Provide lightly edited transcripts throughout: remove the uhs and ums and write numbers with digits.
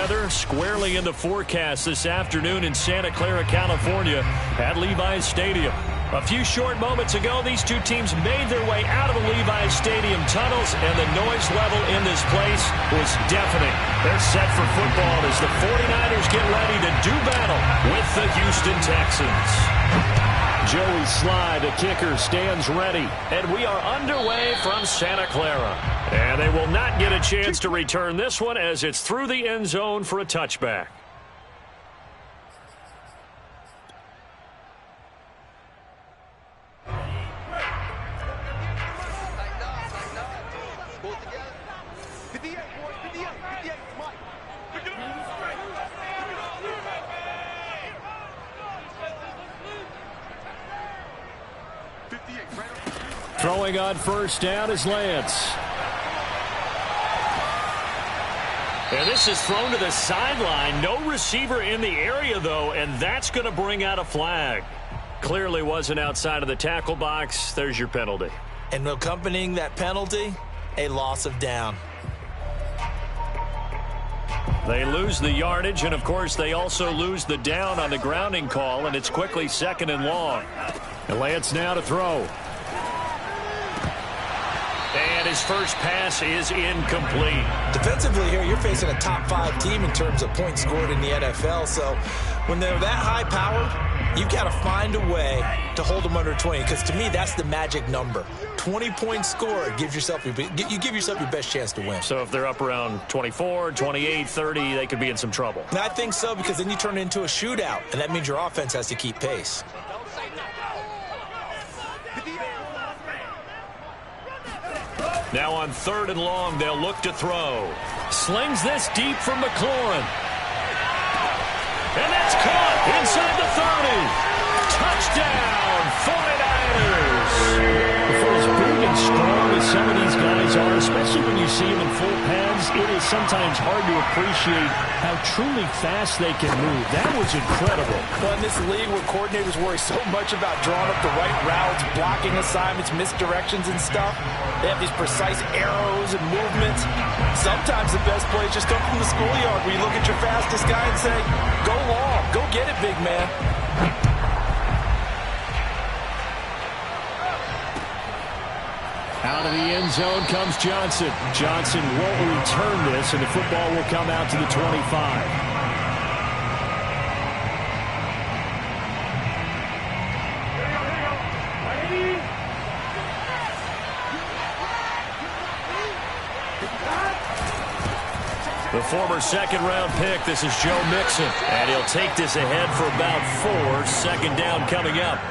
weather squarely in the forecast this afternoon in Santa Clara, California at Levi's Stadium. A few short moments ago, these two teams made their way out of the Levi's Stadium tunnels, and the noise level in this place was deafening. They're set for football as the 49ers get ready to do battle with the Houston Texans. Joey Sly, the kicker, stands ready, and we are underway from Santa Clara. And they will not get a chance to return this one as it's through the end zone for a touchback. Throwing on first down is Lance. And this is thrown to the sideline. No receiver in the area, though, and that's going to bring out a flag. Clearly wasn't outside of the tackle box. There's your penalty. And accompanying that penalty, a loss of down. They lose the yardage, and, of course, they also lose the down on the grounding call, and it's quickly 2nd and long. And Lance now to throw. And his first pass is incomplete. Defensively here, you're facing a top 5 team in terms of points scored in the NFL. So when they're that high powered, you've got to find a way to hold them under 20. Because to me, that's the magic number. 20 points scored gives yourself you give yourself your best chance to win. So if they're up around 24, 28, 30, they could be in some trouble. And I think so, because then you turn it into a shootout, and that means your offense has to keep pace. Now on 3rd and long, they'll look to throw. Slings this deep from McLaurin. And that's caught inside the 30. Touchdown, 49ers. For as big and strong as some of these guys are, especially when you see them in full pads, it is sometimes hard to appreciate how truly fast they can move. That was incredible. Well, in this league where coordinators worry so much about drawing up the right routes, blocking assignments, misdirections and stuff, they have these precise arrows and movements. Sometimes the best plays just come from the schoolyard where you look at your fastest guy and say, go long, go get it, big man. Out of the end zone comes Johnson. Johnson won't return this, and the football will come out to the 25. The former 2nd-round pick, this is Joe Mixon. And he'll take this ahead for about 4. 2nd down coming up.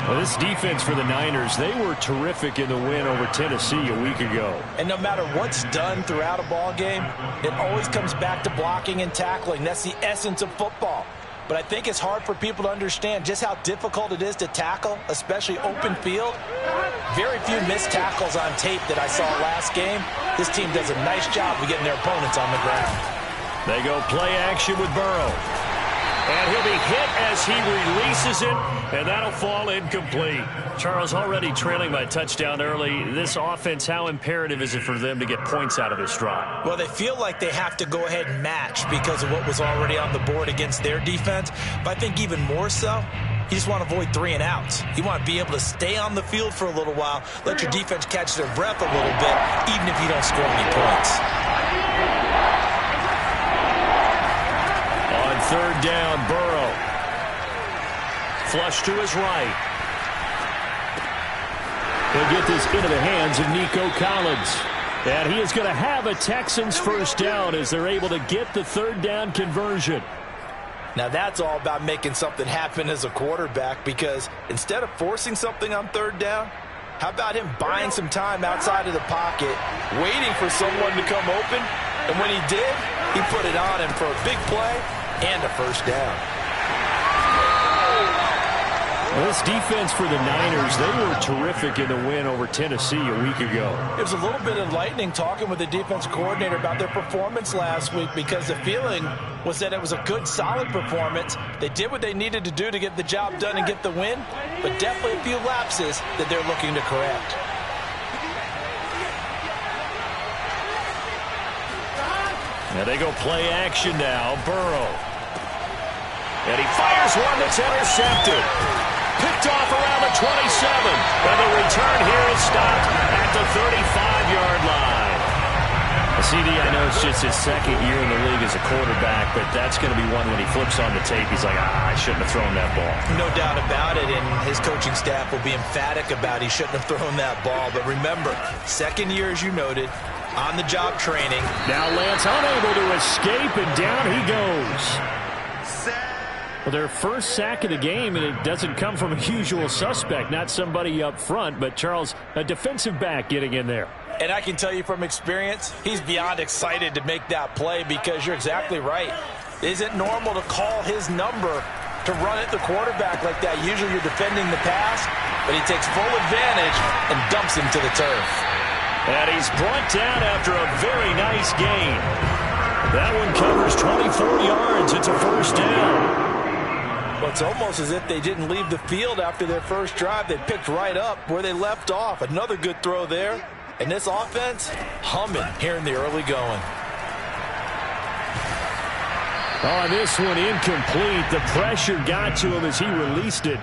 Well, this defense for the Niners, they were terrific in the win over Tennessee a week ago. And no matter what's done throughout a ball game, it always comes back to blocking and tackling. That's the essence of football. But I think it's hard for people to understand just how difficult it is to tackle, especially open field. Very few missed tackles on tape that I saw last game. This team does a nice job of getting their opponents on the ground. They go play action with Burrow. And he'll be hit as he releases it, and that'll fall incomplete. Charles, already trailing by touchdown early. This offense, how imperative is it for them to get points out of this drive? Well, they feel like they have to go ahead and match because of what was already on the board against their defense. But I think even more so, you just want to avoid 3 and outs. You want to be able to stay on the field for a little while, let your defense catch their breath a little bit, even if you don't score any points. 3rd down, Burrow. Flush to his right. He'll get this into the hands of Nico Collins. And he is going to have a Texans first down as they're able to get the 3rd down conversion. Now that's all about making something happen as a quarterback, because instead of forcing something on 3rd down, how about him buying some time outside of the pocket, waiting for someone to come open, and when he did, he put it on him for a big play and a first down. Well, this defense for the Niners, they were terrific in the win over Tennessee a week ago. It was a little bit enlightening talking with the defensive coordinator about their performance last week, because the feeling was that it was a good, solid performance. They did what they needed to do to get the job done and get the win, but definitely a few lapses that they're looking to correct. And they go play action now. Burrow. And he fires one that's intercepted. Picked off around the 27. And the return here is stopped at the 35-yard line. CD, I know it's just his second year in the league as a quarterback, but that's going to be one when he flips on the tape. He's like, I shouldn't have thrown that ball. No doubt about it, and his coaching staff will be emphatic about he shouldn't have thrown that ball. But remember, second year, as you noted, on-the-job training. Now Lance unable to escape, and down he goes. Well, their first sack of the game, and it doesn't come from a usual suspect, not somebody up front, but Charles, a defensive back getting in there. And I can tell you from experience, he's beyond excited to make that play because you're exactly right. It isn't normal to call his number to run at the quarterback like that. Usually you're defending the pass, but he takes full advantage and dumps him to the turf. And he's brought down after a very nice gain. That one covers 24 yards. It's a first down. Well, it's almost as if they didn't leave the field after their first drive. They picked right up where they left off. Another good throw there. And this offense, humming here in the early going. Oh, this one incomplete. The pressure got to him as he released it.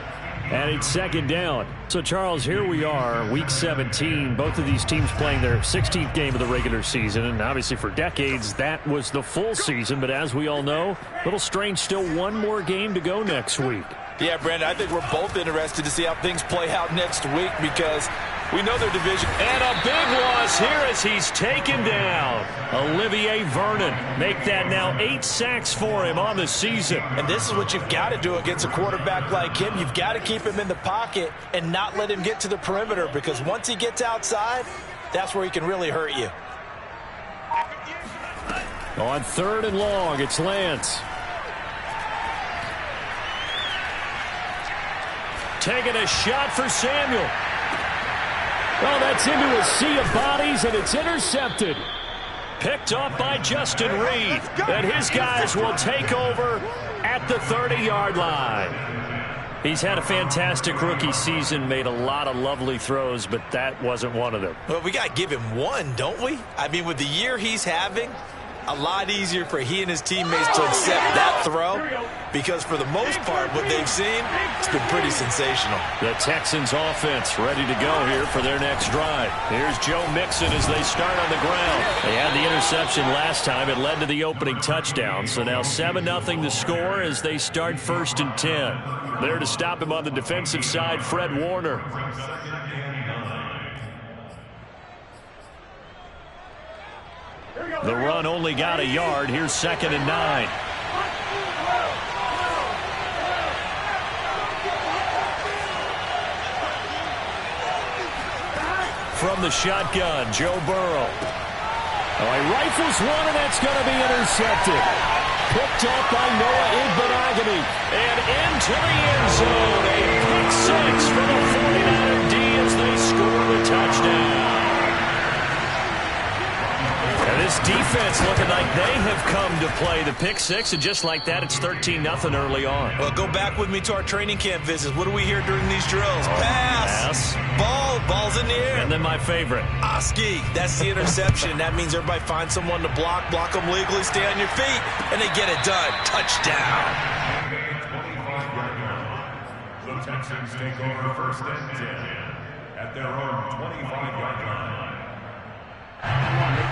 And it's second down. So, Charles, here we are, Week 17. Both of these teams playing their 16th game of the regular season. And obviously for decades, that was the full season. But as we all know, a little strange, still one more game to go next week. Yeah, Brandon, I think we're both interested to see how things play out next week because we know their division. And a big loss here as he's taken down. Olivier Vernon. Make that now 8 sacks for him on the season. And this is what you've got to do against a quarterback like him. You've got to keep him in the pocket and not let him get to the perimeter because once he gets outside, that's where he can really hurt you. On 3rd and long, it's Lance. Taking a shot for Samuel. Oh, that's into a sea of bodies, and it's intercepted. Picked off by Justin Reed. And his guys will take over at the 30-yard line. He's had a fantastic rookie season, made a lot of lovely throws, but that wasn't one of them. Well, we got to give him one, don't we? I mean, with the year he's having, a lot easier for he and his teammates to accept that throw because for the most part, what they've seen, it's been pretty sensational. The Texans offense ready to go here for their next drive. Here's Joe Mixon as they start on the ground. They had the interception last time. It led to the opening touchdown. So now 7-0 the score as they start 1st and 10. There to stop him on the defensive side, Fred Warner. The run only got a yard. Here's 2nd and 9. From the shotgun, Joe Burrow. Oh, he rifles one, and that's going to be intercepted. Picked up by Noah Igbenogany. And into the end zone. A pick 6 for the 49er D as they score the touchdown. And this defense looking like they have come to play the pick 6, and just like that, it's 13-0 early on. Well, go back with me to our training camp visits. What do we hear during these drills? Pass. Ball's in the air. And then my favorite. Oski, that's the interception. That means everybody finds someone to block them legally, stay on your feet, and they get it done. Touchdown. The Texans take over 1st and 10 at their own 25-yard line.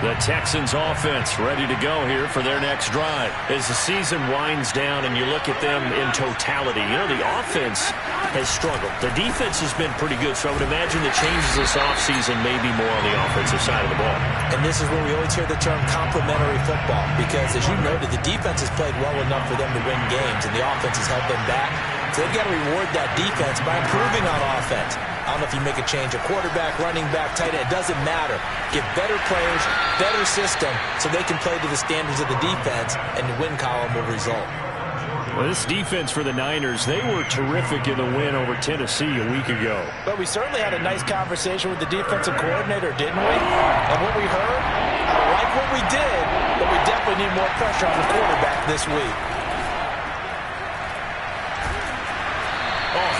The Texans offense ready to go here for their next drive. As the season winds down and you look at them in totality, you know, the offense has struggled. The defense has been pretty good, so I would imagine the changes this offseason may be more on the offensive side of the ball. And this is where we always hear the term complementary football because, as you noted, the defense has played well enough for them to win games, and the offense has held them back. So they've got to reward that defense by improving on offense. I don't know if you make a change, a quarterback, running back, tight end, it doesn't matter. Get better players, better system, so they can play to the standards of the defense, and the win column will result. Well, this defense for the Niners, they were terrific in the win over Tennessee a week ago. But we certainly had a nice conversation with the defensive coordinator, didn't we? And what we heard, I like what we did, but we definitely need more pressure on the quarterback this week.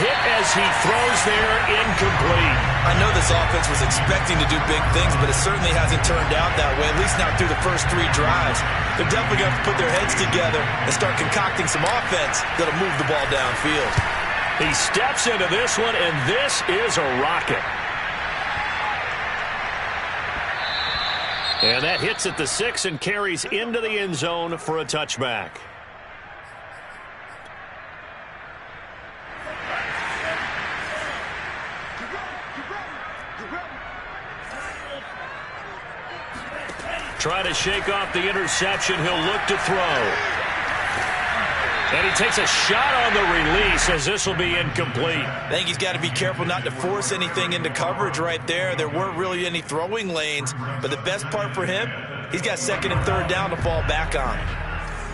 Hit as he throws there, incomplete. I know this offense was expecting to do big things, but it certainly hasn't turned out that way, at least not through the first 3 drives. They're definitely going to have to put their heads together and start concocting some offense that'll move the ball downfield. He steps into this one, and this is a rocket. And that hits at the 6 and carries into the end zone for a touchback. Try to shake off the interception. He'll look to throw. And he takes a shot on the release as this will be incomplete. I think he's got to be careful not to force anything into coverage right there. There weren't really any throwing lanes, but the best part for him, he's got 2nd and 3rd down to fall back on.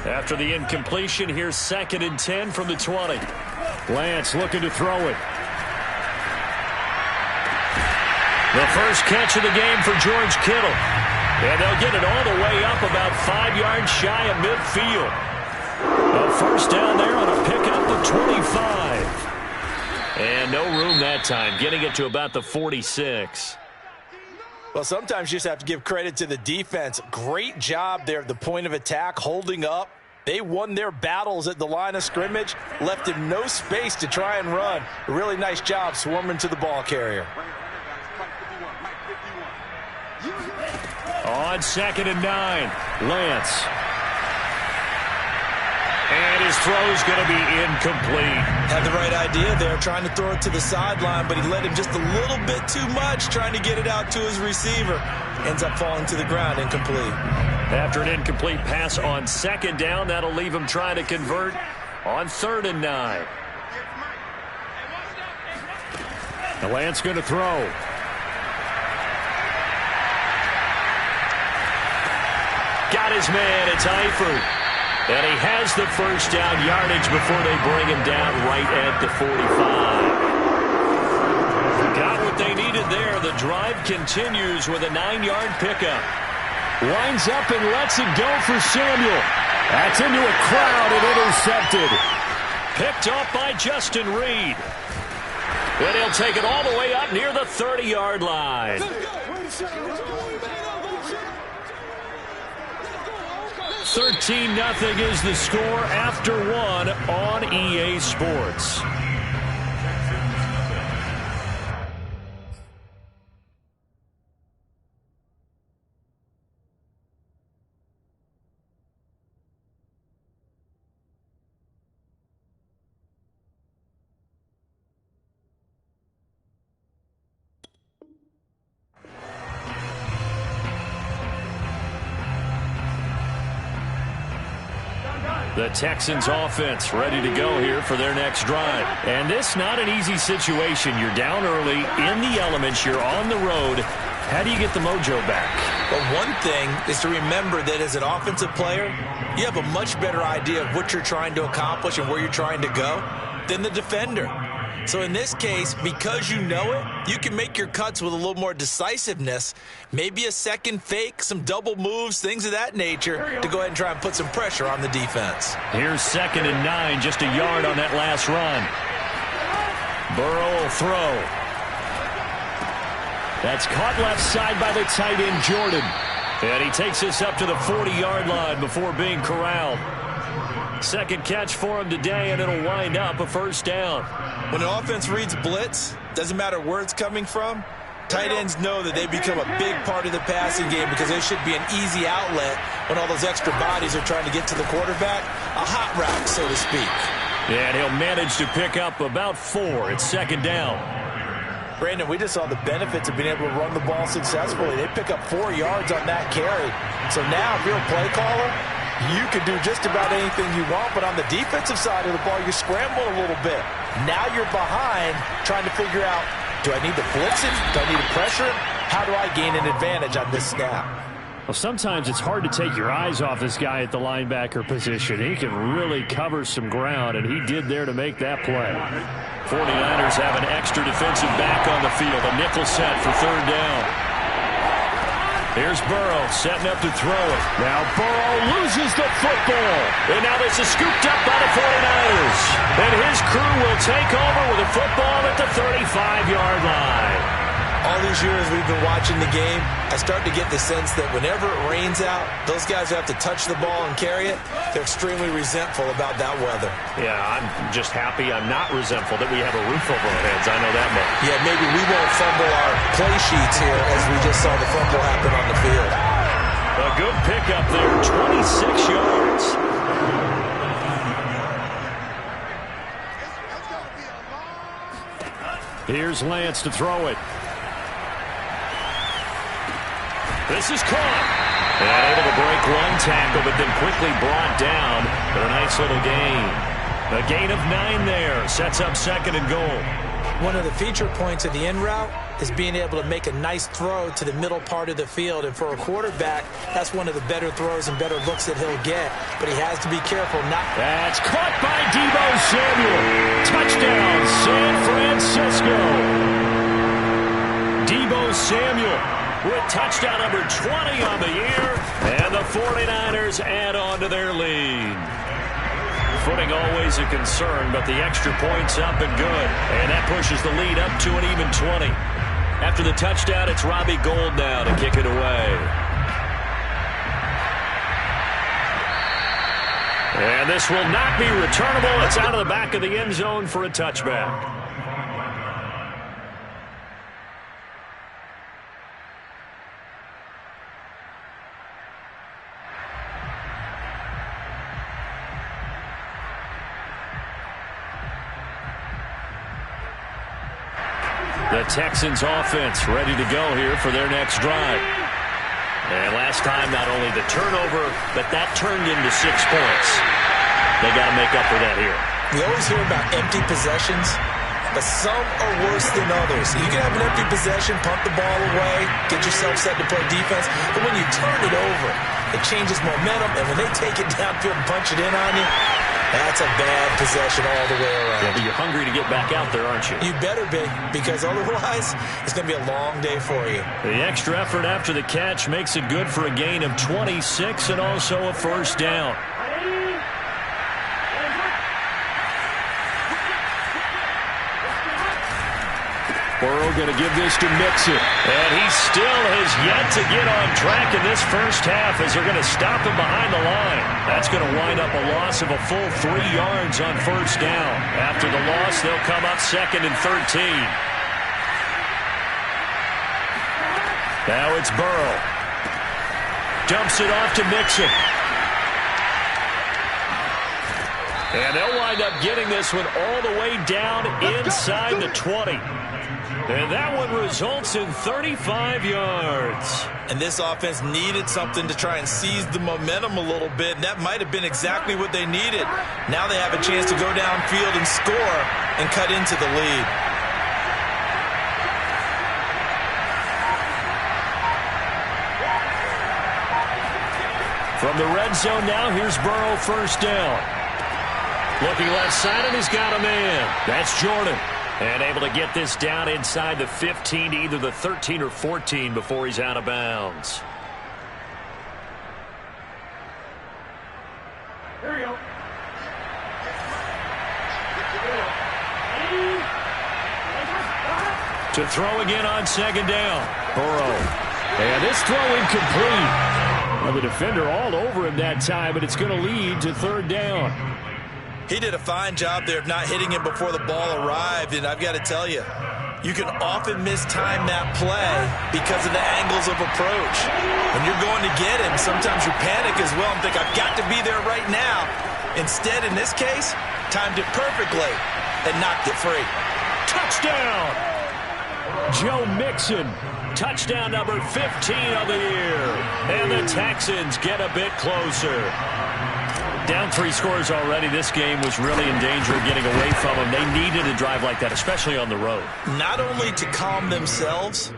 After the incompletion, here's 2nd and 10 from the 20. Lance looking to throw it. The first catch of the game for George Kittle. And they'll get it all the way up about 5 yards shy of midfield. A first down there on a pickup of 25. And no room that time, getting it to about the 46. Well, sometimes you just have to give credit to the defense. Great job there at the point of attack, holding up. They won their battles at the line of scrimmage, left him no space to try and run. A really nice job swarming to the ball carrier. On 2nd and 9, Lance. And his throw's going to be incomplete. Had the right idea there, trying to throw it to the sideline, but he let him just a little bit too much, trying to get it out to his receiver. Ends up falling to the ground, incomplete. After an incomplete pass on 2nd down, that'll leave him trying to convert on 3rd and 9. The Lance going to throw. Got his man, it's Eifert. And he has the first down yardage before they bring him down right at the 45. Got what they needed there. The drive continues with a 9-yard pickup. Winds up and lets it go for Samuel. That's into a crowd and intercepted. Picked off by Justin Reed. And he'll take it all the way up near the 30-yard line. 13-0 is the score after 1 on EA Sports. The Texans offense ready to go here for their next drive. And this not an easy situation. You're down early, in the elements, you're on the road. How do you get the mojo back? Well, one thing is to remember that as an offensive player, you have a much better idea of what you're trying to accomplish and where you're trying to go than the defender. So in this case, because you know it, you can make your cuts with a little more decisiveness. Maybe a second fake, some double moves, things of that nature to go ahead and try and put some pressure on the defense. Here's 2nd and 9, just a yard on that last run. Burrow will throw. That's caught left side by the tight end, Jordan. And he takes this up to the 40-yard line before being corralled. Second catch for him today, and it'll wind up a first down. When an offense reads blitz, doesn't matter where it's coming from, tight ends know that they become a big part of the passing game because they should be an easy outlet when all those extra bodies are trying to get to the quarterback. A hot route, so to speak. And he'll manage to pick up about 4. It's 2nd down. Brandon, we just saw the benefits of being able to run the ball successfully. They pick up 4 yards on that carry. So now, if you're a play caller, you can do just about anything you want, but on the defensive side of the ball, you're scrambling a little bit. Now you're behind trying to figure out, do I need to blitz it? Do I need to pressure him? How do I gain an advantage on this snap? Well, sometimes it's hard to take your eyes off this guy at the linebacker position. He can really cover some ground, and he did there to make that play. 49ers have an extra defensive back on the field. A nickel set for 3rd down. Here's Burrow setting up to throw it. Now Burrow loses the football. And now this is scooped up by the 49ers. And his crew will take over with a football at the 35-yard line. All these years we've been watching the game, I start to get the sense that whenever it rains out, those guys who have to touch the ball and carry it, they're extremely resentful about that weather. Yeah, I'm just happy I'm not resentful that we have a roof over our heads. I know that much. Yeah, maybe we won't fumble our play sheets here as we just saw the fumble happen on the field. A good pickup there, 26 yards. Here's Lance to throw it. This is caught. And able to break one tackle, but then quickly brought down. But a nice little gain. A gain of 9 there. Sets up 2nd and goal. One of the feature points of the in route is being able to make a nice throw to the middle part of the field. And for a quarterback, that's one of the better throws and better looks that he'll get. But he has to be careful not... That's caught by Deebo Samuel. Touchdown, San Francisco. Deebo Samuel with touchdown number 20 on the year. And the 49ers add on to their lead. Footing always a concern, but the extra point's up and good. And that pushes the lead up to an even 20. After the touchdown, it's Robbie Gould now to kick it away. And this will not be returnable. It's out of the back of the end zone for a touchback. The Texans offense ready to go here for their next drive. And last time, not only the turnover, but that turned into 6 points. They got to make up for that here. We always hear about empty possessions, but some are worse than others. You can have an empty possession, punt the ball away, get yourself set to play defense, but when you turn it over, it changes momentum, and when they take it downfield and punch it in on you, that's a bad possession all the way around. Yeah, but you're hungry to get back out there, aren't you? You better be, because otherwise, it's going to be a long day for you. The extra effort after the catch makes it good for a gain of 26 and also a first down. Burrow going to give this to Mixon. And he still has yet to get on track in this first half as they're going to stop him behind the line. That's going to wind up a loss of a full 3 yards on first down. After the loss, they'll come up 2nd and 13. Now it's Burrow. Dumps it off to Mixon. And they'll wind up getting this one all the way down inside the 20. And that one results in 35 yards. And this offense needed something to try and seize the momentum a little bit, and that might have been exactly what they needed. Now they have a chance to go downfield and score and cut into the lead. From the red zone now, here's Burrow, first down. Looking left side, and he's got a man. That's Jordan. And able to get this down inside the 15 to either the 13 or 14 before he's out of bounds. Here we go. To throw again on 2nd down. Burrow. And this throw incomplete. Well, the defender all over him that time, but it's going to lead to 3rd down. He did a fine job there of not hitting him before the ball arrived, and I've got to tell you, you can often mistime that play because of the angles of approach. When you're going to get him, sometimes you panic as well and think, I've got to be there right now. Instead, in this case, timed it perfectly and knocked it free. Touchdown! Joe Mixon, touchdown number 15 of the year. And the Texans get a bit closer. Down 3 scores already. This game was really in danger of getting away from them. They needed a drive like that, especially on the road. Not only to calm themselves,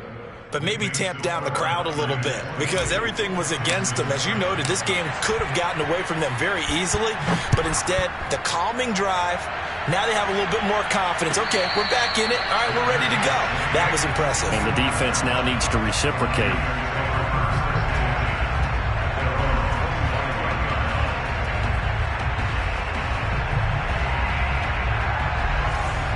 but maybe tamp down the crowd a little bit because everything was against them. As you noted, this game could have gotten away from them very easily, but instead, the calming drive, now they have a little bit more confidence. Okay, we're back in it. All right, we're ready to go. That was impressive. And the defense now needs to reciprocate.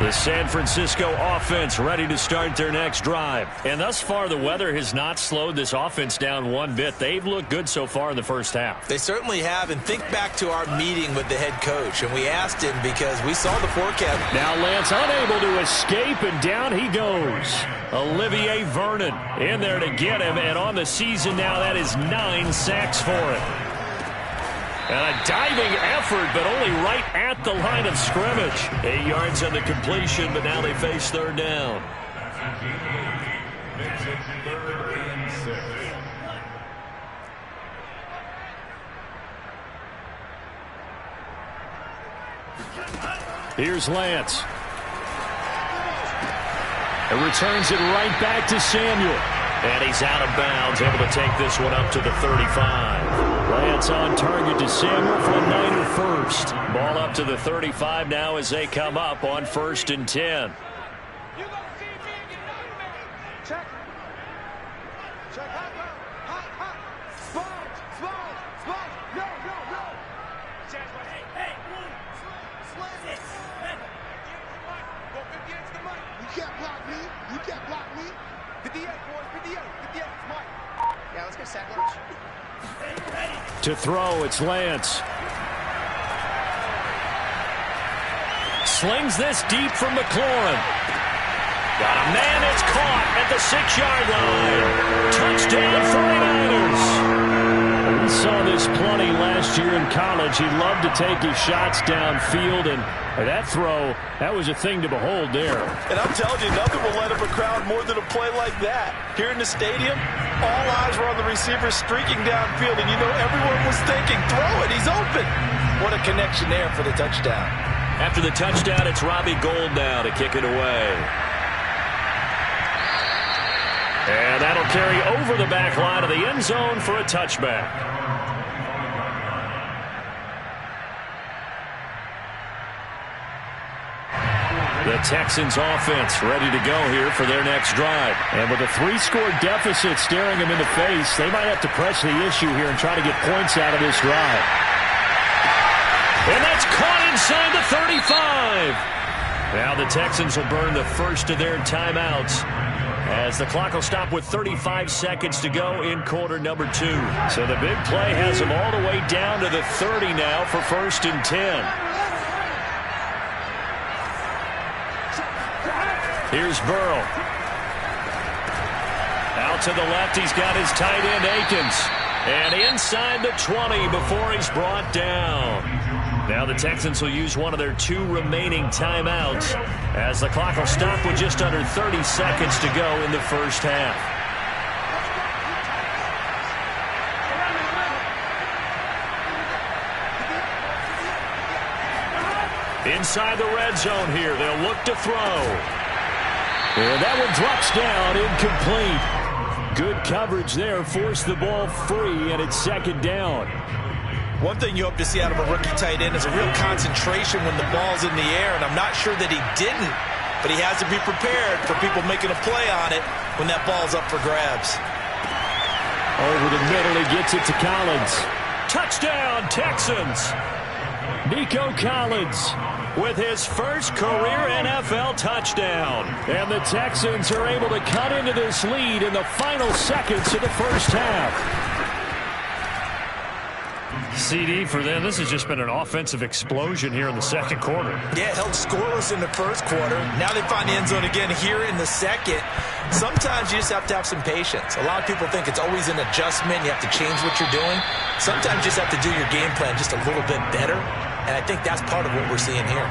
The San Francisco offense ready to start their next drive. And thus far, the weather has not slowed this offense down one bit. They've looked good so far in the first half. They certainly have. And think back to our meeting with the head coach. And we asked him because we saw the forecast. Now Lance unable to escape, and down he goes. Olivier Vernon in there to get him. And on the season now, that is 9 sacks for him. And a diving effort, but only right at the line of scrimmage. 8 yards on the completion, but now they face third down. Here's Lance. And returns it right back to Samuel. And he's out of bounds, able to take this one up to the 35. Lance on target to Samuel for a Niner first. Ball up to the 35 now as they come up on 1st and 10. Check. Hot. Small. No. Hey. Go 58 to the mic. You can't block me. 58, boys. 58. It's Mike. Yeah, let's go sack lunch. To throw, it's Lance. Slings this deep from McLaurin. Got a man, it's caught at the 6-yard line. Touchdown 49ers. We saw this plenty last year in college. He loved to take his shots downfield, and that throw, that was a thing to behold there. And I'm telling you, nothing will let up a crowd more than a play like that. Here in the stadium, all eyes were on the receiver streaking downfield, and you know everyone was thinking, throw it, he's open. What a connection there for the touchdown. After the touchdown, it's Robbie Gould now to kick it away. And that'll carry over the back line of the end zone for a touchback. The Texans offense ready to go here for their next drive. And with a 3-score deficit staring them in the face, they might have to press the issue here and try to get points out of this drive. And that's caught inside the 35. Now the Texans will burn the first of their timeouts, as the clock will stop with 35 seconds to go in quarter number 2. So the big play has them all the way down to the 30 now for 1st and 10. Here's Burrow. Out to the left, he's got his tight end, Akins. And inside the 20 before he's brought down. Now the Texans will use one of their 2 remaining timeouts, as the clock will stop with just under 30 seconds to go in the first half. Inside the red zone here, they'll look to throw. And that one drops down, incomplete. Good coverage there, forced the ball free, and it's 2nd down. One thing you hope to see out of a rookie tight end is a real concentration when the ball's in the air, and I'm not sure that he didn't, but he has to be prepared for people making a play on it when that ball's up for grabs. Over the middle, he gets it to Collins. Touchdown, Texans! Nico Collins with his first career NFL touchdown. And the Texans are able to cut into this lead in the final seconds of the first half. CD for them, this has just been an offensive explosion here in the second quarter. Yeah, held scoreless in the first quarter. Now they find the end zone again here in the second. Sometimes you just have to have some patience. A lot of people think it's always an adjustment. You have to change what you're doing. Sometimes you just have to do your game plan just a little bit better. And I think that's part of what we're seeing here.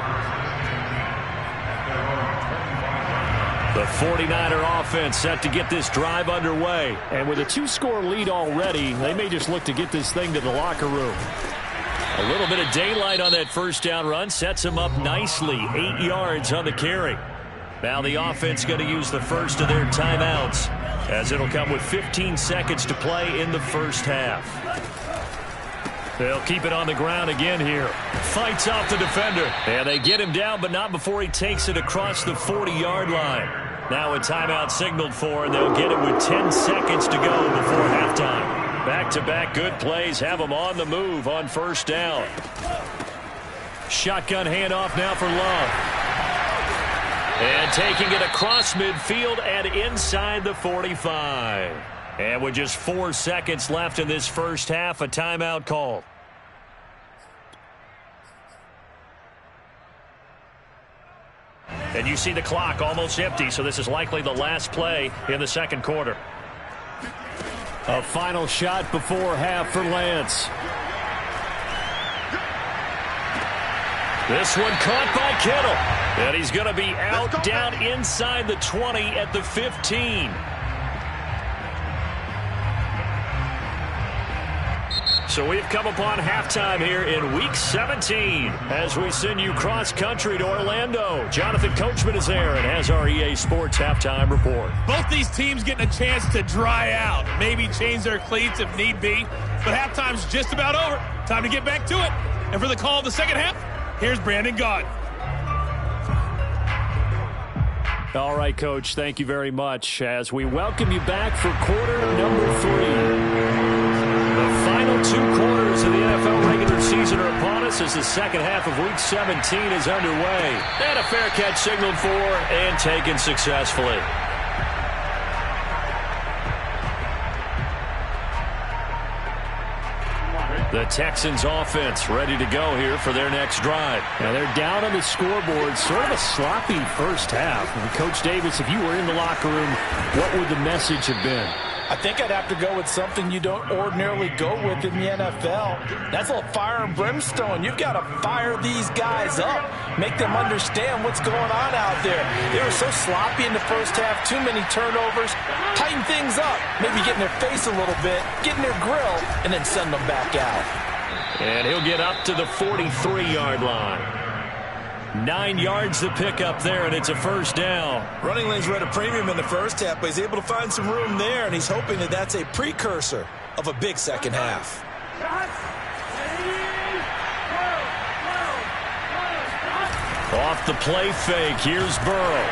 The 49er offense set to get this drive underway. And with a 2-score lead already, they may just look to get this thing to the locker room. A little bit of daylight on that first down run sets them up nicely. 8 yards on the carry. Now the offense going to use the first of their timeouts, as it'll come with 15 seconds to play in the first half. They'll keep it on the ground again here. Fights off the defender. And they get him down, but not before he takes it across the 40-yard line. Now a timeout signaled for, and they'll get it with 10 seconds to go before halftime. Back-to-back good plays have them on the move on first down. Shotgun handoff now for Love. And taking it across midfield and inside the 45. And with just 4 seconds left in this first half, a timeout call. And you see the clock almost empty, so this is likely the last play in the second quarter. A final shot before half for Lance. This one caught by Kittle. And he's going to be out down inside the 20 at the 15. So we've come upon halftime here in Week 17 as we send you cross-country to Orlando. Jonathan Coachman is there and has our EA Sports halftime report. Both these teams getting a chance to dry out, maybe change their cleats if need be. But halftime's just about over. Time to get back to it. And for the call of the second half, here's Brandon Gaud. All right, Coach, thank you very much as we welcome you back for quarter number 3. The final 2 quarters of the NFL regular season are upon us as the second half of Week 17 is underway. And a fair catch signaled for and taken successfully. The Texans offense ready to go here for their next drive. Now they're down on the scoreboard, sort of a sloppy first half. And Coach Davis, if you were in the locker room, what would the message have been? I think I'd have to go with something you don't ordinarily go with in the NFL. That's a little fire and brimstone. You've got to fire these guys up, make them understand what's going on out there. They were so sloppy in the first half, too many turnovers. Tighten things up, maybe get in their face a little bit, get in their grill, and then send them back out. And he'll get up to the 43-yard line. 9 yards to pick up there, and it's a first down. Running lanes were at a premium in the first half, but he's able to find some room there, and he's hoping that that's a precursor of a big second half. Off the play fake, here's Burrow.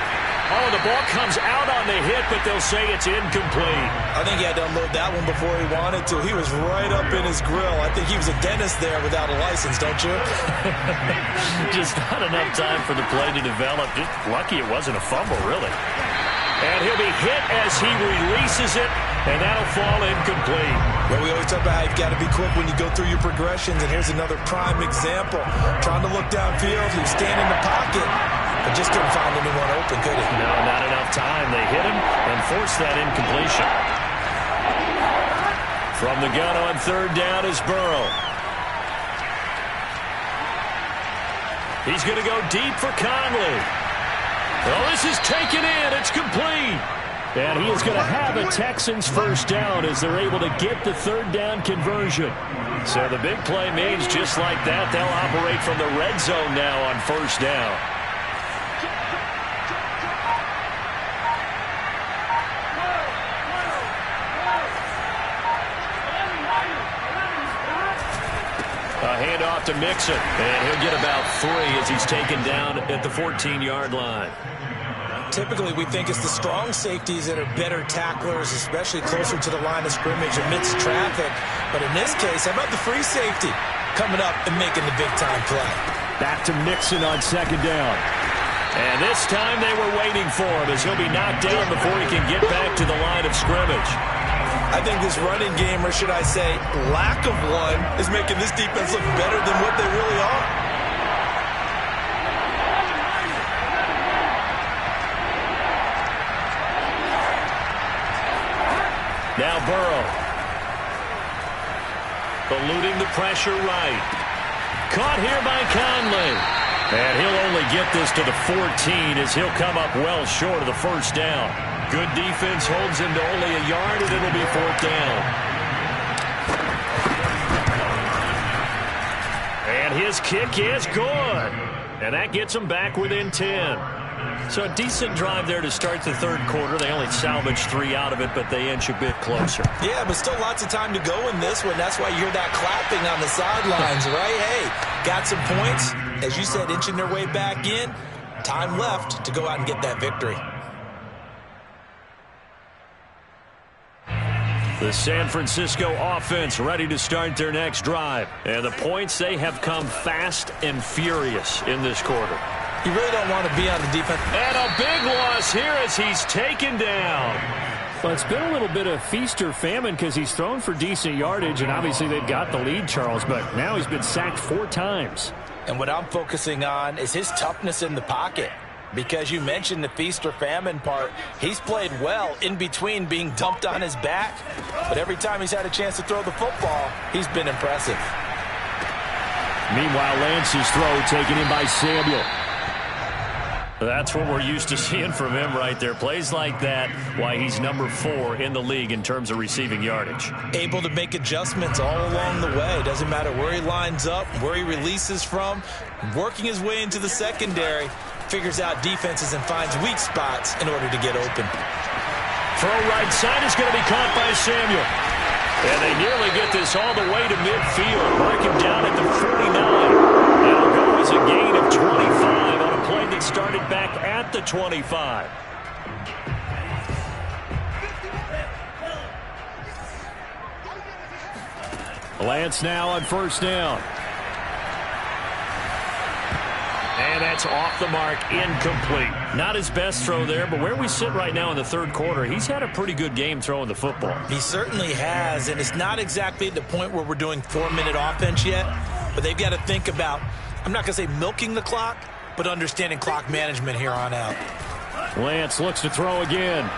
Oh, the ball comes out on the hit, but they'll say it's incomplete. I think he had to unload that one before he wanted to. He was right up in his grill. I think he was a dentist there without a license, don't you? Just not enough time for the play to develop. Just lucky it wasn't a fumble, really. And he'll be hit as he releases it, and that'll fall incomplete. Well, we always talk about how you've got to be quick when you go through your progressions, and here's another prime example. Trying to look downfield, he was standing in the pocket, but just couldn't find anyone open, could he? No, not enough time. They hit him and forced that incompletion. From the gun on third down is Burrow. He's going to go deep for Conley. Well, this is taken in. It's complete. And he is going to have a Texans first down as they're able to get the third down conversion. So the big play means just like that, they'll operate from the red zone now on first down. A handoff to Mixon, and he'll get about 3 as he's taken down at the 14-yard line. Typically, we think it's the strong safeties that are better tacklers, especially closer to the line of scrimmage amidst traffic. But in this case, how about the free safety coming up and making the big-time play? Back to Mixon on second down. And this time they were waiting for him as he'll be knocked down before he can get back to the line of scrimmage. I think this running game, or should I say lack of one, is making this defense look better than what they really are. Now Burrow. Eluding the pressure right. Caught here by Conley. And he'll only get this to the 14 as he'll come up well short of the first down. Good defense holds him to only a yard, and it'll be fourth down. And his kick is good. And that gets him back within 10. So a decent drive there to start the third quarter. They only salvaged 3 out of it, but they inch a bit closer. Yeah, but still lots of time to go in this one. That's why you hear that clapping on the sidelines, right? Hey, got some points. As you said, inching their way back in. Time left to go out and get that victory. The San Francisco offense ready to start their next drive. And the points, they have come fast and furious in this quarter. You really don't want to be on the defense. And a big loss here as he's taken down. Well, it's been a little bit of feast or famine because he's thrown for decent yardage, and obviously they've got the lead, Charles, but now he's been sacked 4 times. And what I'm focusing on is his toughness in the pocket. Because you mentioned the feast or famine part, he's played well in between being dumped on his back. But every time he's had a chance to throw the football, he's been impressive. Meanwhile, Lance's throw taken in by Samuel. That's what we're used to seeing from him right there. Plays like that, why he's number 4 in the league in terms of receiving yardage. Able to make adjustments all along the way. Doesn't matter where he lines up, where he releases from. Working his way into the secondary. Figures out defenses and finds weak spots in order to get open. Throw right side is going to be caught by Samuel. And they nearly get this all the way to midfield. Mark him down at the 49. That'll go as a gain of 25 on a play that started back at the 25. Lance now on first down. And that's off the mark, incomplete. Not his best throw there, but where we sit right now in the third quarter, he's had a pretty good game throwing the football. He certainly has, and it's not exactly at the point where we're doing 4-minute offense yet, but they've got to think about, I'm not going to say milking the clock, but understanding clock management here on out. Lance looks to throw again.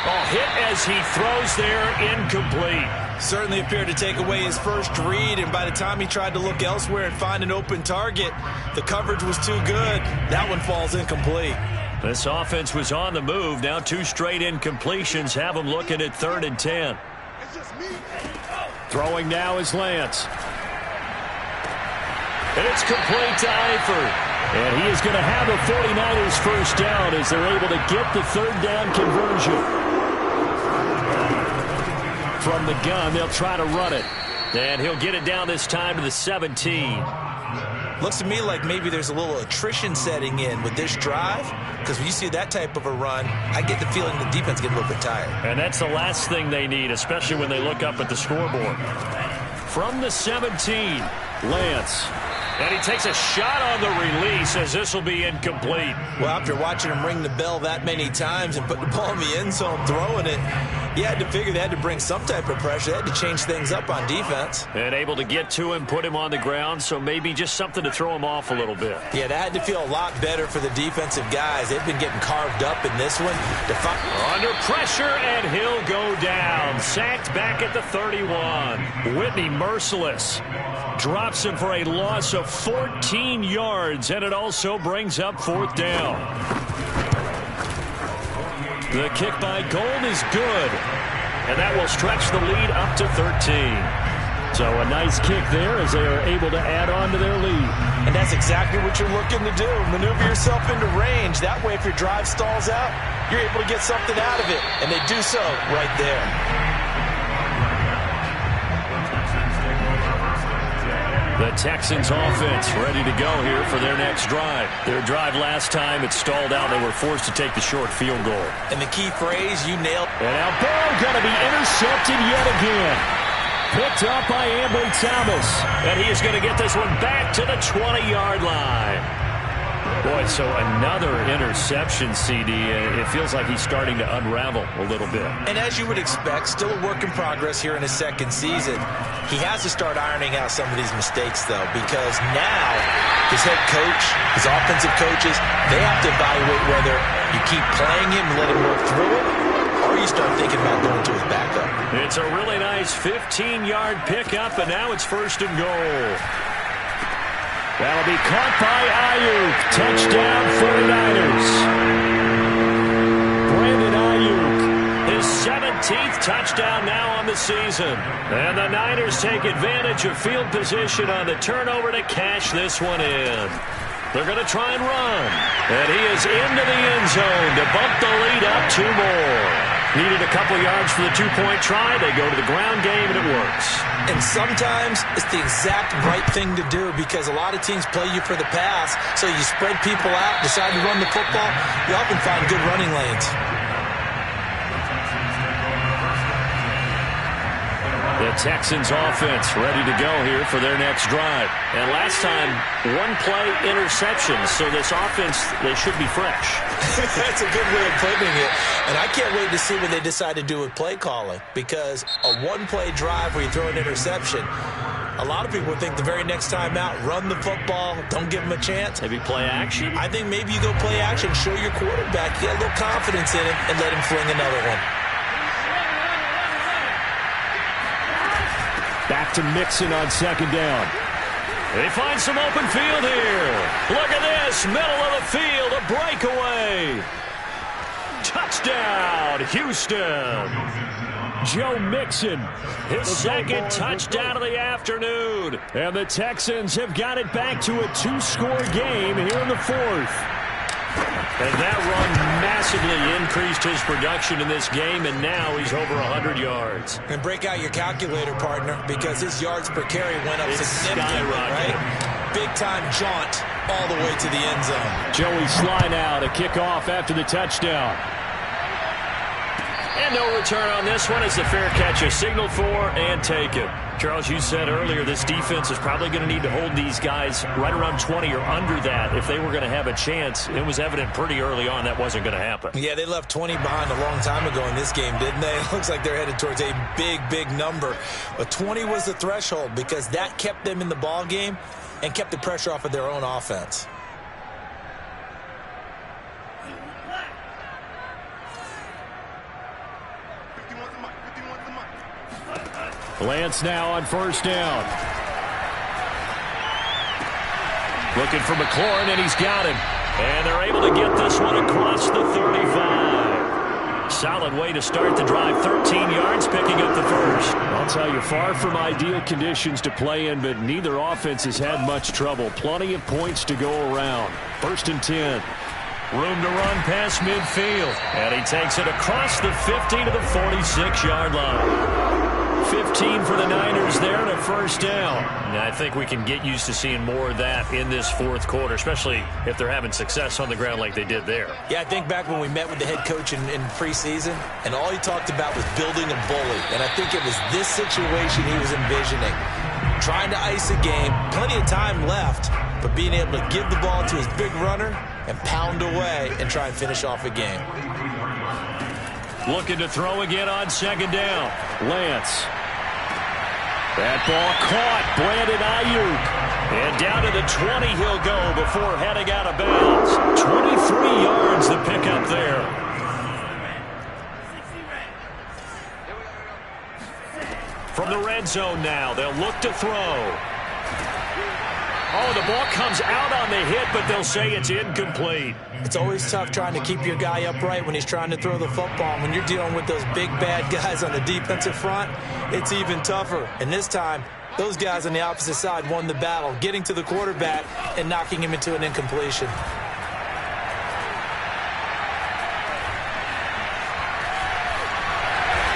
Oh, hit as he throws there, incomplete. Certainly appeared to take away his first read, and by the time he tried to look elsewhere and find an open target, the coverage was too good. That one falls incomplete. This offense was on the move. Now 2 straight incompletions have him looking at 3rd and 10. Throwing now is Lance. And it's complete to Eifert. And he is going to have a 49ers first down as they're able to get the 3rd down conversion. From the gun, they'll try to run it. And he'll get it down this time to the 17. Looks to me like maybe there's a little attrition setting in with this drive, because when you see that type of a run, I get the feeling the defense gets a little bit tired. And that's the last thing they need, especially when they look up at the scoreboard. From the 17, Lance. And he takes a shot on the release as this will be incomplete. Well, after watching him ring the bell that many times and put the ball in the end zone, throwing it, you had to figure they had to bring some type of pressure. They had to change things up on defense. And able to get to him, put him on the ground, so maybe just something to throw him off a little bit. Yeah, that had to feel a lot better for the defensive guys. They've been getting carved up in this one. Under pressure, and he'll go down. Sacked back at the 31. Whitney merciless. Drops him for a loss of 14 yards, and it also brings up 4th down. The kick by Gold is good, and that will stretch the lead up to 13. So a nice kick there as they are able to add on to their lead. And that's exactly what you're looking to do. Maneuver yourself into range. That way, if your drive stalls out, you're able to get something out of it, and they do so right there. The Texans offense ready to go here for their next drive. Their drive last time, it stalled out. They were forced to take the short field goal. And the key phrase, you nailed. And now Burrow going to be intercepted yet again. Picked up by Ambry Thomas. And he is going to get this one back to the 20-yard line. Boy, so another interception, CD. It feels like he's starting to unravel a little bit. And as you would expect, still a work in progress here in his second season. He has to start ironing out some of these mistakes, though, because now his head coach, his offensive coaches, they have to evaluate whether you keep playing him and let him work through it, or you start thinking about going to his backup. It's a really nice 15-yard pickup, and now it's 1st and goal. That'll be caught by Ayuk. Touchdown 49ers. Brandon Ayuk, his 17th touchdown now on the season. And the Niners take advantage of field position on the turnover to cash this one in. They're going to try and run. And he is into the end zone to bump the lead up 2 more. Needed a couple yards for the 2-point try. They go to the ground game, and it works. And sometimes it's the exact right thing to do because a lot of teams play you for the pass. So you spread people out, decide to run the football. You often find good running lanes. The Texans offense ready to go here for their next drive. And last time, one play interception. So this offense, they should be fresh. That's a good way of putting it. And I can't wait to see what they decide to do with play calling. Because a one-play drive where you throw an interception, a lot of people think the very next time out, run the football, don't give them a chance. Maybe play action? I think maybe you go play action, show your quarterback, get a little confidence in him, and let him fling another one. Back to Mixon on second down. They find some open field here. Look at this, middle of the field, a breakaway. Touchdown, Houston. Joe Mixon, his second touchdown of the afternoon. And the Texans have got it back to a 2-score game here in the fourth. And that run massively increased his production in this game, and now he's over 100 yards. And break out your calculator, partner, because his yards per carry went up significantly, right? Big-time jaunt all the way to the end zone. Joey Sly now to kick off after the touchdown. And no return on this one. It's a fair catch, a signal for, and take it. Charles, you said earlier this defense is probably going to need to hold these guys right around 20 or under that if they were going to have a chance. It was evident pretty early on that wasn't going to happen. Yeah, they left 20 behind a long time ago in this game, didn't they? It looks like they're headed towards a big, big number. But 20 was the threshold because that kept them in the ball game and kept the pressure off of their own offense. Lance now on first down. Looking for McLaurin, and he's got him. And they're able to get this one across the 35. Solid way to start the drive. 13 yards, picking up the first. I'll tell you, far from ideal conditions to play in, but neither offense has had much trouble. Plenty of points to go around. 1st and 10. Room to run past midfield. And he takes it across the 50 to the 46-yard line. 15 for the Niners there and a first down. And I think we can get used to seeing more of that in this fourth quarter, especially if they're having success on the ground like they did there. Yeah, I think back when we met with the head coach in preseason, and all he talked about was building a bully. And I think it was this situation he was envisioning. Trying to ice a game, plenty of time left, but being able to give the ball to his big runner and pound away and try and finish off a game. Looking to throw again on second down. Lance. That ball caught. Brandon Ayuk. And down to the 20 he'll go before heading out of bounds. 23 yards the pickup there. From the red zone now, they'll look to throw. Oh, the ball comes out on the hit, but they'll say it's incomplete. It's always tough trying to keep your guy upright when he's trying to throw the football. When you're dealing with those big, bad guys on the defensive front, it's even tougher. And this time, those guys on the opposite side won the battle, getting to the quarterback and knocking him into an incompletion.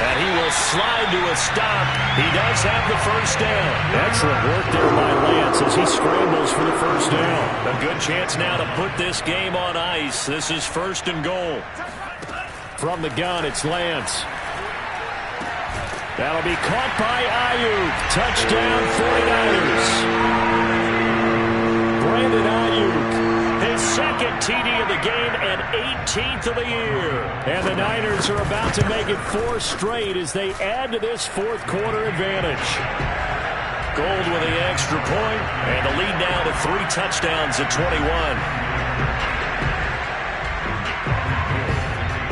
And he will slide to a stop. He does have the first down. Excellent work there by Lance as he scrambles for the first down. A good chance now to put this game on ice. This is 1st and goal. From the gun, it's Lance. That'll be caught by Ayuk. Touchdown 49ers. Brandon Ayuk. His second TD of the game and 18th of the year. And the Niners are about to make it 4 straight as they add to this fourth quarter advantage. Gold with the extra point, and the lead now to 3 touchdowns at 21.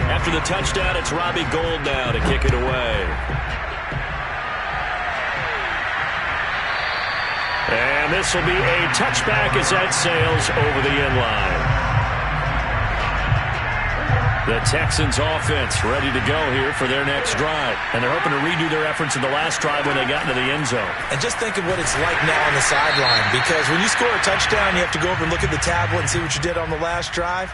After the touchdown, it's Robbie Gould now to kick it away. And this will be a touchback as that sails over the end line. The Texans offense ready to go here for their next drive. And they're hoping to redo their efforts in the last drive when they got into the end zone. And just think of what it's like now on the sideline, because when you score a touchdown, you have to go over and look at the tablet and see what you did on the last drive.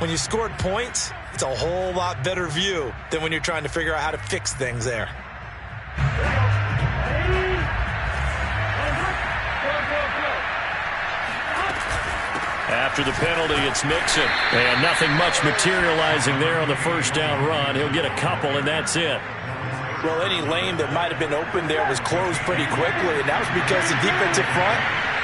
When you scored points, it's a whole lot better view than when you're trying to figure out how to fix things there. After the penalty, it's Mixon. And nothing much materializing there on the first down run. He'll get a couple, and that's it. Well, any lane that might have been open there was closed pretty quickly, and that was because the defensive front,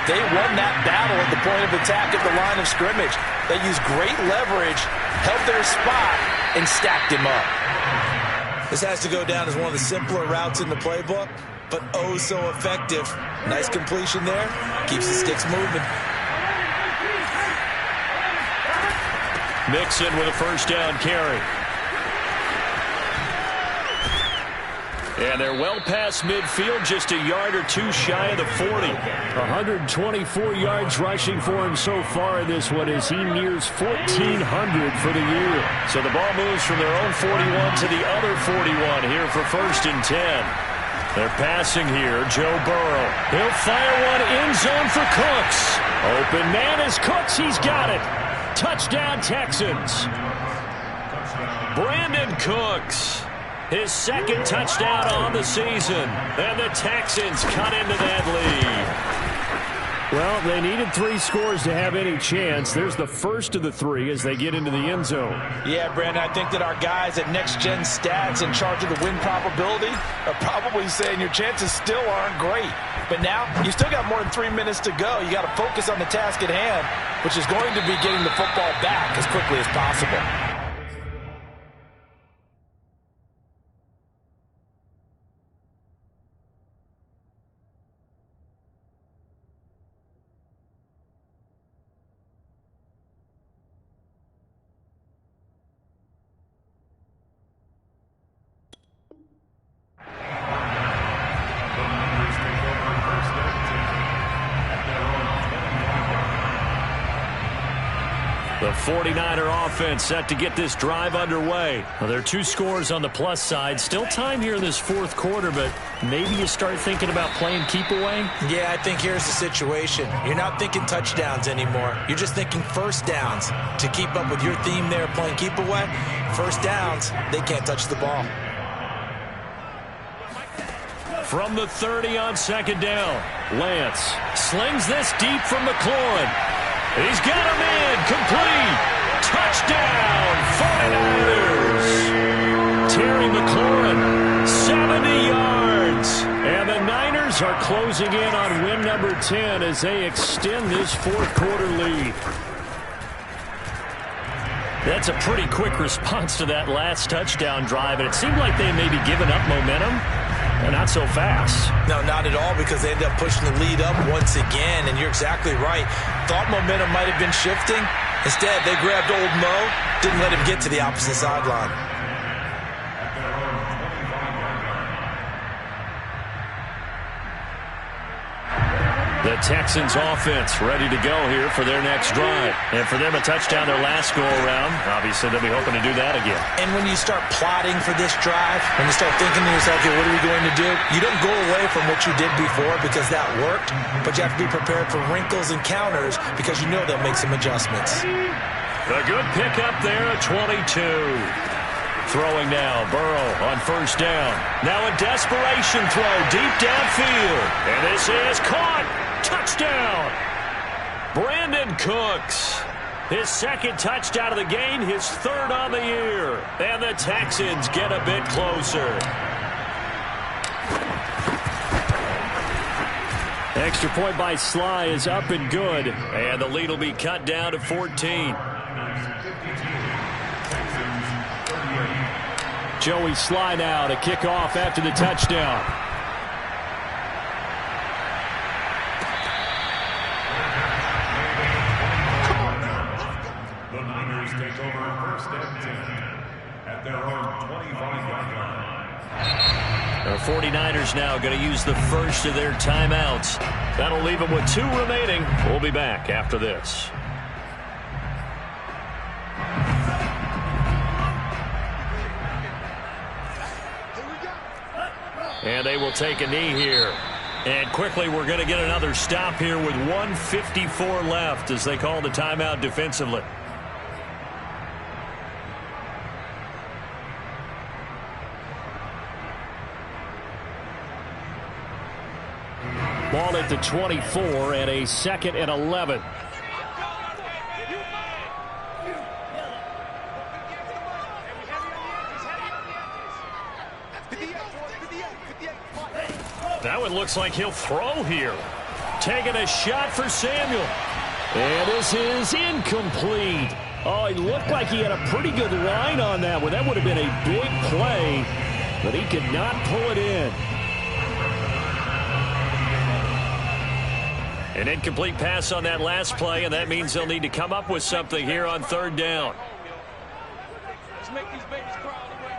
they won that battle at the point of attack at the line of scrimmage. They used great leverage, held their spot, and stacked him up. This has to go down as one of the simpler routes in the playbook, but oh so effective. Nice completion there. Keeps the sticks moving. Mixon with a first down carry. And they're well past midfield, just a yard or two shy of the 40. 124 yards rushing for him so far in this one as he nears 1,400 for the year. So the ball moves from their own 41 to the other 41 here for 1st and 10. They're passing here. Joe Burrow. He'll fire one end zone for Cooks. Open man is Cooks. He's got it. Touchdown Texans. Brandon Cooks. His 2nd touchdown on the season. And the Texans cut into that lead. Well, they needed 3 scores to have any chance. There's the first of the 3 as they get into the end zone. Yeah, Brandon, I think that our guys at Next Gen Stats in charge of the win probability are probably saying your chances still aren't great. But now, you still got more than 3 minutes to go. You got to focus on the task at hand, which is going to be getting the football back as quickly as possible. The 49er offense set to get this drive underway. Well, there are 2 scores on the plus side. Still time here in this 4th quarter, but maybe you start thinking about playing keep away? Yeah, I think here's the situation. You're not thinking touchdowns anymore. You're just thinking first downs. To keep up with your theme there, playing keep away, first downs, they can't touch the ball. From the 30 on 2nd down, Lance slings this deep from McLaurin. He's got him in. Complete. Touchdown, 49ers. Terry McLaurin, 70 yards. And the Niners are closing in on win number 10 as they extend this 4th quarter lead. That's a pretty quick response to that last touchdown drive, and it seemed like they may be giving up momentum. And not so fast. No, not at all, because they ended up pushing the lead up once again, and you're exactly right. Thought momentum might have been shifting. Instead, they grabbed old Mo, didn't let him get to the opposite sideline. The Texans offense ready to go here for their next drive. And for them, a touchdown their last go-around. Obviously, they'll be hoping to do that again. And when you start plotting for this drive, when you start thinking to yourself, okay, what are we going to do? You don't go away from what you did before because that worked, but you have to be prepared for wrinkles and counters because you know they'll make some adjustments. A good pickup there at 22. Throwing now, Burrow on 1st down. Now a desperation throw deep downfield. And this is caught. Touchdown. Brandon Cooks. His 2nd touchdown of the game, his 3rd on the year. And the Texans get a bit closer. Extra point by Sly is up and good. And the lead will be cut down to 14. Joey Sly now to kick off after the touchdown. The Niners take over 1st and 10 at their own 25-yard line. The 49ers now going to use the first of their timeouts. That'll leave them with 2 remaining. We'll be back after this. And they will take a knee here. And quickly, we're going to get another stop here with 1:54 left as they call the timeout defensively. Ball at the 24 and a 2nd and 11. That one looks like he'll throw here. Taking a shot for Samuel. And this is incomplete. Oh, he looked like he had a pretty good line on that one. That would have been a big play, but he could not pull it in. An incomplete pass on that last play, and that means they'll need to come up with something here on third down. Let's make these babies cry all the way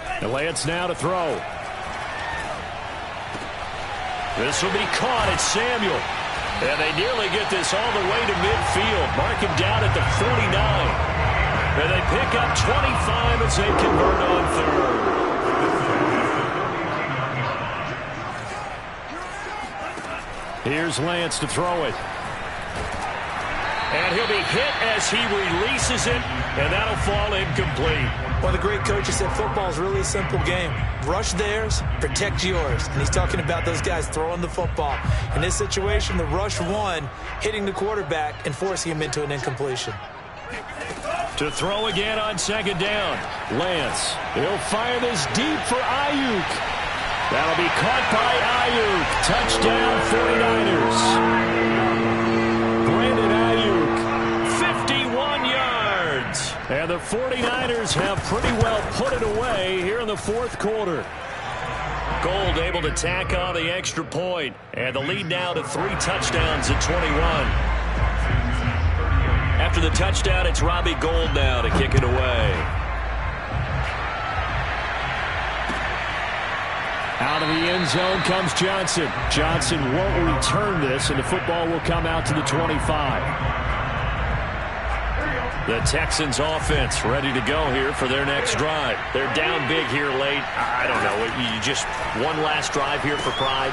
back. The Lance now to throw. This will be caught. It's Samuel. And they nearly get this all the way to midfield. Mark him down at the 49. And they pick up 25 as they convert on third. Here's Lance to throw it. And he'll be hit as he releases it, and that'll fall incomplete. One of the great coaches said football is really a simple game. Rush theirs, protect yours. And he's talking about those guys throwing the football. In this situation, the rush one, hitting the quarterback and forcing him into an incompletion. To throw again on second down. Lance, he'll fire this deep for Ayuk. That'll be caught by Ayuk. Touchdown 49ers. Brandon Ayuk, 51 yards. And the 49ers have pretty well put it away here in the fourth quarter. Gold able to tack on the extra point. And the lead now to 3 touchdowns at 21. After the touchdown, it's Robbie Gould now to kick it away. Out of the end zone comes Johnson. Johnson won't return this, and the football will come out to the 25. The Texans offense ready to go here for their next drive. They're down big here late. I don't know. You just one last drive here for pride.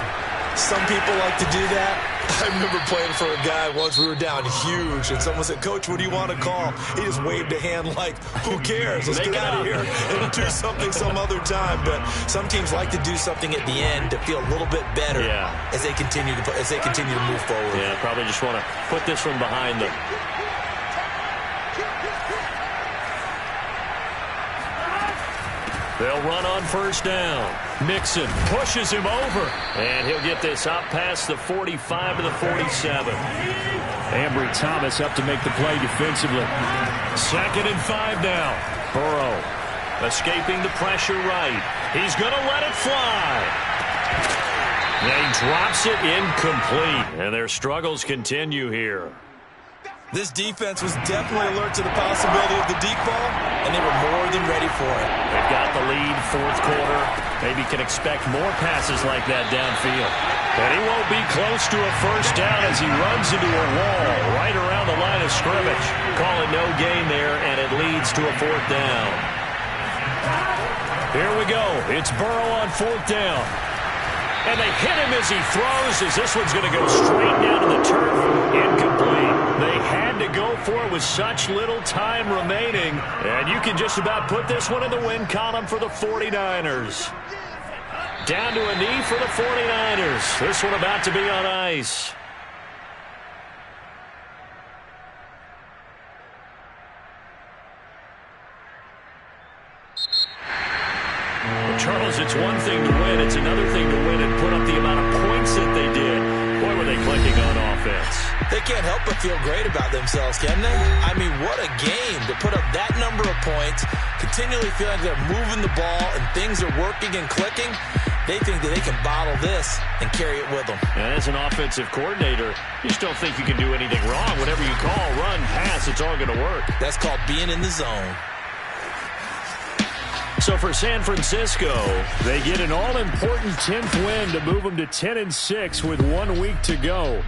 Some people like to do that. I remember playing for a guy once. We were down huge, and someone said, "Coach, what do you want to call?" He just waved a hand like, "Who cares? Let's get out of here and do something some other time." But some teams like to do something at the end to feel a little bit better as they continue to move forward. Yeah, probably just want to put this one behind them. They'll run on first down. Mixon pushes him over. And he'll get this up past the 45 to the 47. Ambry Thomas up to make the play defensively. 2nd and 5 now. Burrow escaping the pressure right. He's going to let it fly. He drops it incomplete. And their struggles continue here. This defense was definitely alert to the possibility of the deep ball, and they were more than ready for it. They've got the lead, fourth quarter. Maybe can expect more passes like that downfield. And he won't be close to a first down as he runs into a wall right around the line of scrimmage. Calling no gain there, and it leads to a 4th down. Here we go. It's Burrow on 4th down. And they hit him as he throws, as this one's going to go straight down to the turf. Incomplete. They had to go for it with such little time remaining. And you can just about put this one in the win column for the 49ers. Down to a knee for the 49ers. This one about to be on ice. Charles, it's one thing to win. It's another thing to win and put up the amount of points that they did. Boy, were they clicking on offense. They can't help but feel great about themselves, can they? I mean, what a game to put up that number of points, continually feeling like they're moving the ball and things are working and clicking. They think that they can bottle this and carry it with them. And as an offensive coordinator, you just don't think you can do anything wrong. Whatever you call, run, pass, it's all going to work. That's called being in the zone. So for San Francisco, they get an all-important 10th win to move them to 10-6 with 1 week to go.